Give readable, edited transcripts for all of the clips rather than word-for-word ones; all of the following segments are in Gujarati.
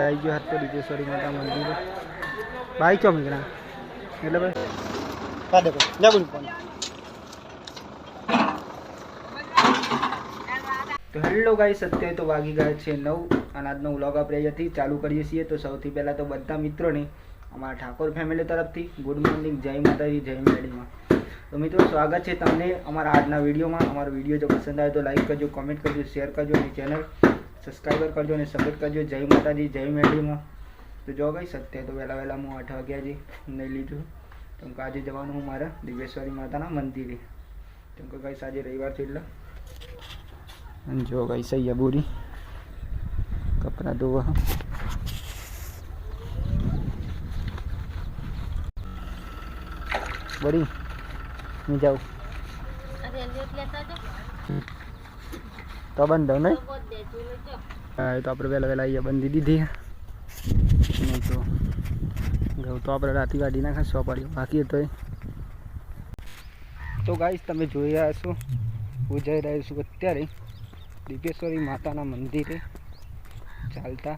आई गयो हाथ तो डिपेश्वरी माता मंदिर भाई चो मीकना એટલે ભાઈ કાઢે જા બોલ ફોન તો હેલો ગાઈસ અત્યારે તો વાગી ગયા છે 9 અને આજનો વ્લોગ આપણે અહીંયાથી ચાલુ કરીએ છીએ। તો સૌથી પહેલા તો બધા મિત્રોને અમારા ઠાકોર ફેમિલી તરફથી ગુડ મોર્નિંગ, જય માતાજી, જય મેડીમાં। તો મિત્રો સ્વાગત છે તમને અમારા આજના વિડીયોમાં। અમારો વિડીયો જો પસંદ આવે તો લાઈક કરજો, કમેન્ટ કરજો, શેર કરજો અને ચેનલ સબસ્ક્રાઈબર કરજો અને સપોર્ટ કરજો। જય માતાજી, જય મેડીમાં। તો જો ગાઈસ અત્યારે તો વહેલા વહેલા હું 8 વાગ્યા જે નહીં લીધું કેમ કે આજે જવાનું હું મારા દિવ્યેશ્વરી માતાના મંદિરે કેમ કે ગાઈસ આજે રવિવાર છે એટલે जो गई सही है पूरी कपड़ा धोवा बड़ी मैं जाऊँ तो बंद नहीं तो आप वेला वेला ये बंदी दीदी है नहीं तो गऊ तो आप रात गाड़ी ना खा सौ पड़ी बाकी तो गाइस तमे જોઈ રહ્યા છો હું જઈ રહ્યો છું અત્યારે દિવ્યેશ્વરી માતાના મંદિરે ચાલતા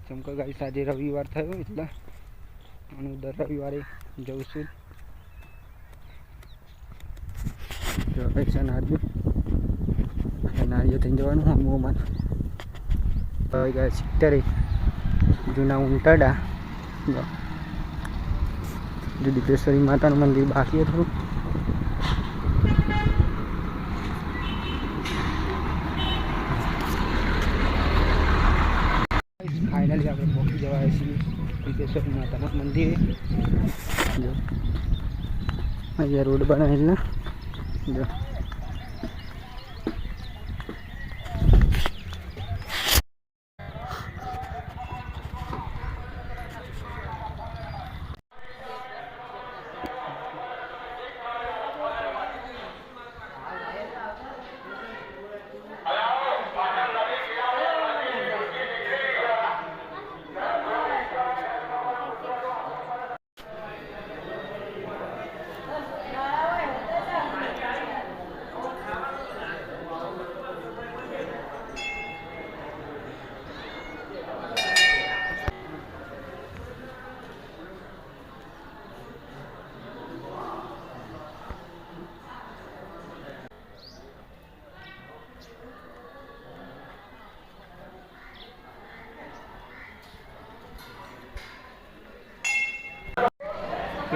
જેમ કે ગાઈસ આજે રવિવાર થયો એટલે હું દર રવિવારે જઉં છું। જો પૈસા નારિયેળ થઈને જવાનું હું મોમાં હવે ગાઈસ અત્યારે જૂના ઉંટાડા જો દિવ્યેશ્વરી માતાનું મંદિર બાકી હતું फाइनली आप पहुँची जवा दिव्યેશ્વરી माता मंदिर जो अँ रोड बनाए जो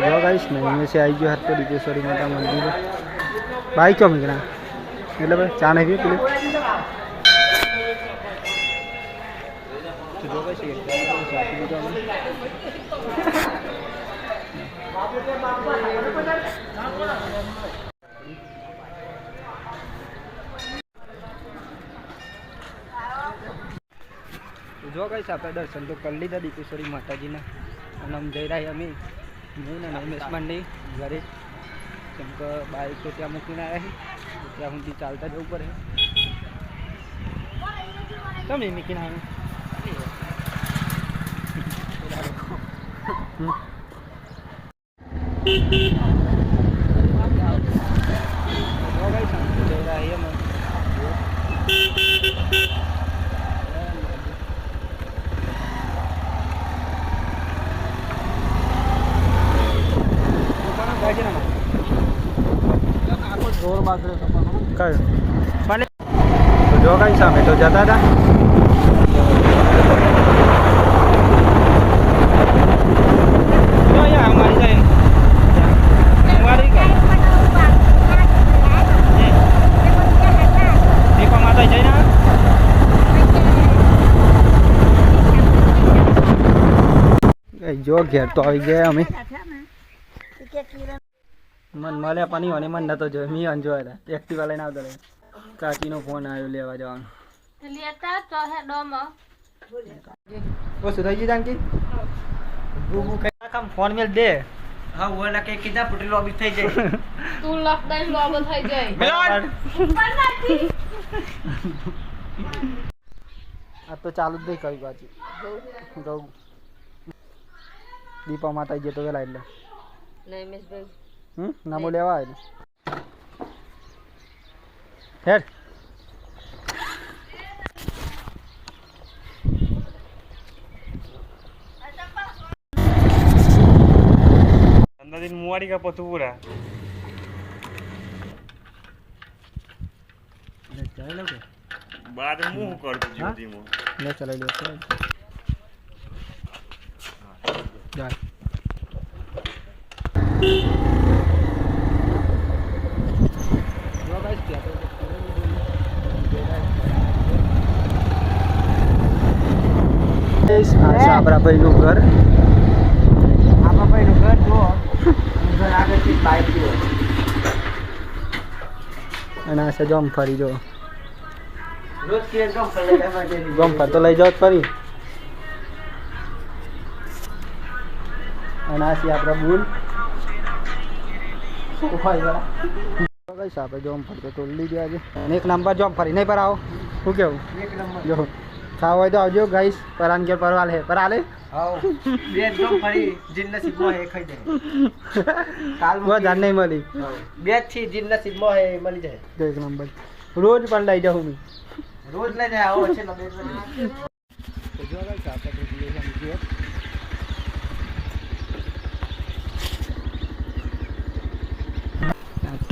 जो गाइस नहीं में से आई गयो हाथ तो दिव्યેશ્વરી माता मंदिर भाई चो मीकना એટલે ભાઈ ચા નહીં પીએ તો જો ગાઈસ એક સાથી દીધો जो गाइस આપણે દર્શન તો કરી લીધા દિવ્યેશ્વરી માતાજીના અને અમે જઈ રહ્યા અમે नहीं ना रमेश मंडी घरे केम के बाइक तो त्या मूकीने आया है त्या हूँ चालता जવું પડે તમે મૂકીને આવ્યા जोर बात रहे तो जो गाइस सामने तो जाता था जो घेर तो आई गए हमें मन મળે પાણી અને મન નતો જો મી એન્જોય હતા એક્ટિવા લઈને આવતો રે કાકીનો ફોન આવ્યો લેવા જવાનો લેતા તો હે ડોમ ઓ સુધાજી જાનકી બુબુ કઈ કામ ફોન મેલ દે હા ઓલા કે કીધા પુટલી લોબી થઈ જાય તું લખદાઈ લોબો થઈ જાય મેલોન ઉપર નથી આ તો ચાલુ જ દે કઈ બાજુ ગૌ દીપા માતા જે તો વેલા એટલે નહીં મિસ ભાઈ नामो लेवा है हेड मुआरी का पतूरा चले लो बाद मुंह कर दो ज्योति मो ले चले लो जा जो गाइस क्या तो આ છે આપણા ભાઈનું ઘર આપણા ભાઈનું ઘર જુઓ ઘર આગળથી બાઇક જુઓ અને આ છે જમફરી જો રોજ કે જમફર લઈ જવા માટે જમફર તો લઈ જાવ જ ફરી અને આ છે આપણા બુલ કઈ સાપે જમફર તો તોડી લીધી આજે અને એક નંબર જમફરી નહીં પર આવો શું કેવું એક નંબર જો ખાવ હોય તો આવજો ગાઈસ પરાન કે પરવાલ હે પર આલે આવ બે એકદમ ફરી જીન નસીબમાં હે ખાઈ જાય કાલ વો જાન નહીં મળી બે થી જીન નસીબમાં હે મળી જાય તો એક નંબર રોજ પણ લઈ જાઉં હું રોજ લઈ જાય આવો છે ને બે તો જો ગાઈસ આપણે પ્રિપેરેશન કીએ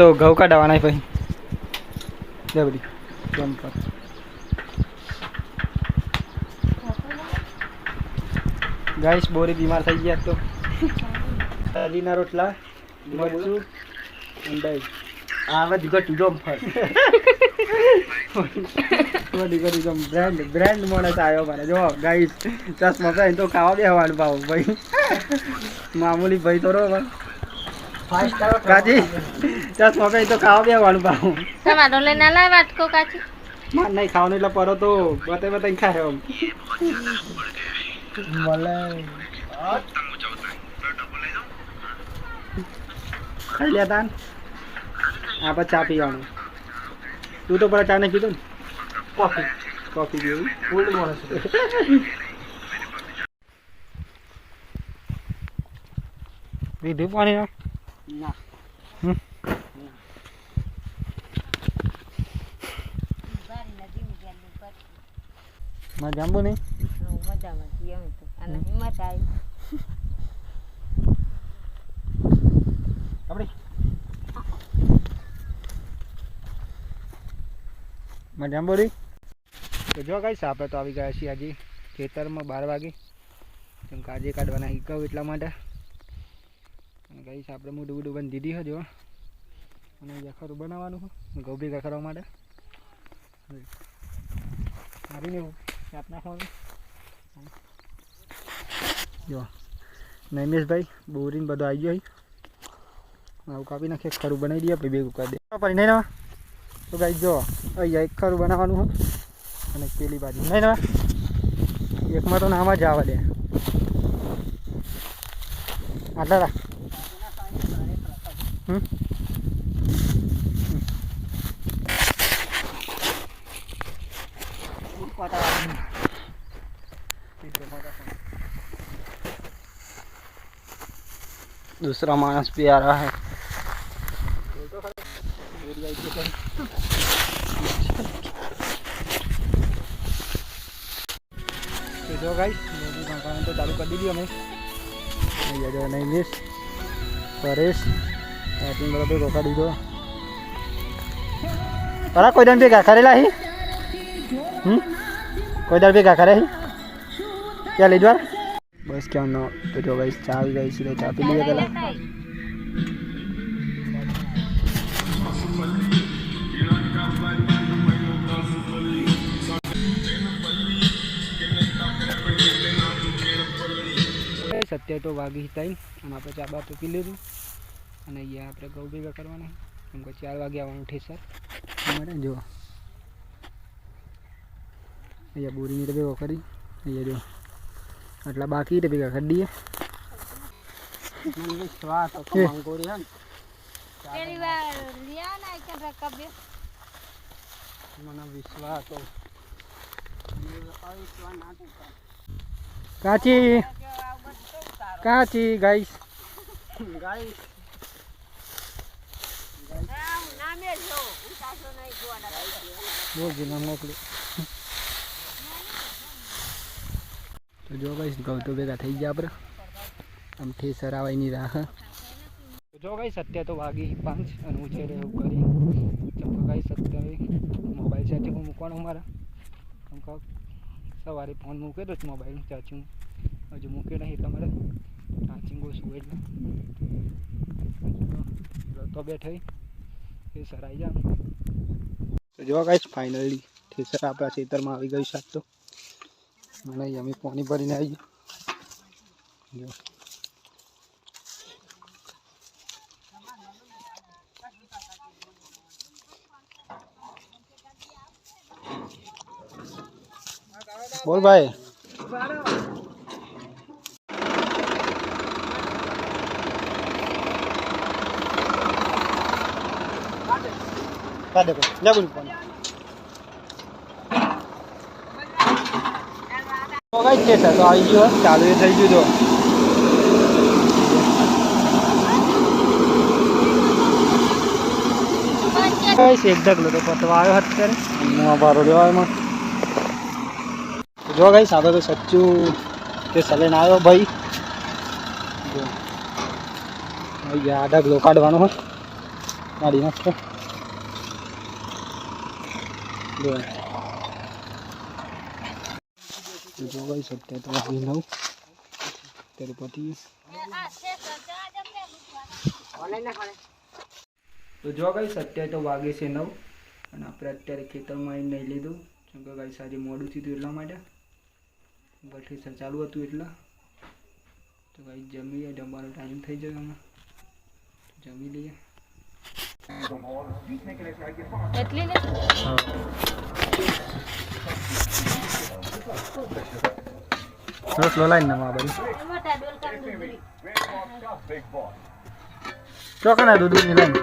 તો ઘઉં કાઢવાના ભાઈ જબરી કેમ પર गाइस बोरी बीमार થઈ ગયા તો તાલીના રોટલા મરચું અંડાઈ આવા દીગટ જોમ ફર તો દીગટ જોમ બ્રાન્ડ મોણસ આવ્યો મારે જો ગાઈસ ચશ્મા પહેરીને તો ખાવા બેહવાનું ભાવ ભાઈ મામૂલી ભાઈ તો રો ફાસ્ટ કાજી ચશ્મા પહેરીને તો ખાવા બેહવાનું ભાવ તમારો લઈને લાવ વાટકો કાચી માર નહીં ખાવાનું એટલે પરો તો બતે ખાય એમ मलाई खाई लिया तान आप चा पीवा तू तो बड़ा चा नहीं पीतो कॉफी कॉफी पीऊ ओल्ड माणस विधु पानी ना ना मैं जाम्बू नहीं મજામાં એમ તો અને હિંમત આવી આપડી મજામાં બોલી તો જો ગાઈસ આપણે તો આવી ગયા છીએ આજે ખેતરમાં 12 વાગે કેમ કે આજે કાઢવાના હિકાવ એટલા માટે અને ગાઈસ આપણે મૂડું બૂડું બંધી દીધી હજો અને જખરું બનાવવાનું છે ઘઉં ભેગા કરવા માટે મારીને સાપ નાખવાનું જો નૈમેશ ભાઈ બોરીને બધું આવી ગયો આવું કાપી નાખીએ ખરું બનાવી દઈએ પછી ભેગું કરી દે પડી નહીં ના તો ગાઈ જો અહીંયા એક ખરું બનાવવાનું હોય અને પેલી બાજુ નહીં ના એકમાં તો નામાં જ આવવા દે આટલા રાખ दूसरा मानस भी आ रहा है तो जो गाइस मकान तो चालू कर दीजिए हमें ये जो नहीं मिस परेश तीन बड़ा पे रोका दीजिए अरे कोई दिन पे क्या करेला ही कोई दिन पे क्या करे ही क्या लीजिए बस क्या ना तो जो गाइस चाय गई सीधे चाय पी लिया पहला सत्य तो वागी टाइम અને આપણે ચા બા તો પી લીધું અને અહીંયા આપણે ઘઉં ભેગા કરવાના કેમ કે 4 વાગે આવવાનું ઠેસર અમારે જો અહીંયા બોરીની તો ભેગો કરી અહીંયા જો આટલા બાકી તો ભેગા કરી દઈએ મને વિશ્વાસ હતો મંગોરી હે પેલી વાર લિયા ના કે રકબે મને વિશ્વાસ હતો કાચી કાચી ગાઈસ ગાઈસ નામે જો ઉતાસો નહીં જોવાના બોલ જે નામ મોકલો તો જો ગાઈસ ઘઉં તો ભેગા થઈ ગયા આપણે આમ ઠેસર આવાય નહીં રાહ જો ગાઈસ અત્યારે તો વાગી 5 અને હું જઈ રહ્યો કરી કેમ કે ગાઈસ અત્યારે મોબાઈલ ચાર્જિંગ મૂકવાનો મારા કેમ કે સવારે ફોન મૂક્યો તો મોબાઈલ ચાર્જિંગ હજુ મૂક્યો નહીં એટલે મારે ચાર્જિંગ ઓછું એટલે તો બેઠી એ સર આવી જામ તો જો ગાઈસ ફાઇનલી ઠેસર આપણા ખેતરમાં આવી ગયું શાક તો મને અમે પાણી ભરીને આવી ગયો बोल भाई देखो ले बोल तो गाइस છે તો આવી ગયો ચાલુ એ થઈ ગયું તો ગાઈસ એક ઢગલો તો પતવા આવ્યો અત્યારે હું બારો લેવા એમાં જો ગાઈસ આગળ તો સચ્ચું કે સલેન આવ્યો ભાઈ જો ભાઈ આ ઢગલો કાઢવાનો હોય કાઢી નાખતો જો ગાઈસ અત્યારે તો આવી નવ ત્યારે પતી તો જો ગાઈસ અત્યારે તો વાગે છે 9 અને આપણે અત્યારે ખેતરમાં આવીને નહીં લીધું કેમ કે ગાઈસ આજે મોડું થયું એટલા માટે બઠી ચાલુ હતું એટલા તો ગાઈસ જમીએ જમવાનો ટાઈમ થઈ ગયો અમે જમી લઈએ એટલી ને સ્લો લાઈન ના માં બરી મોટા ડોલ કામ દૂધ ચોકના દૂધની લાઈન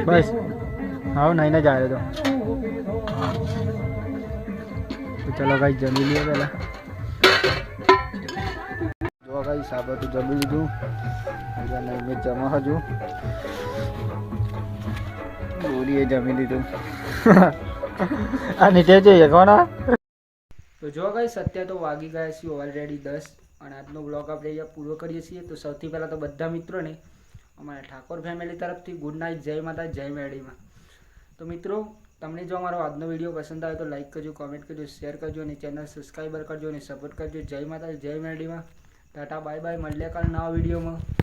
બસ હા નહીં ના જાય તો ચલો ગાઈસ જમી લઈએ પહેલા જો ગાઈસ આ બધું જમી લીધું બીજા નહીં મેં જમા હજુ બોલીએ જમી લીધું આ નીચે જઈએ કોણ તો જો ગાઈસ અત્યારે તો વાગી ગયા છીએ ઓલરેડી 10 અને આજનો બ્લોગ આપણે અહીંયા પૂરો કરીએ છીએ તો સૌથી પહેલાં તો બધા મિત્રોને અમારા ઠાકોર ફેમિલી તરફથી ગુડ નાઇટ જય માતા જય મેડીમાં તો મિત્રો તમને જો અમારો આજનો વિડીયો પસંદ આવે તો લાઈક કરજો કોમેન્ટ કરજો શેર કરજો અને ચેનલ સબસ્ક્રાઈબર કરજો અને સપોર્ટ કરજો જય માતા જય મેડીમાં ટાટા બાય બાય મળ્યા કાલ નવા વિડીયોમાં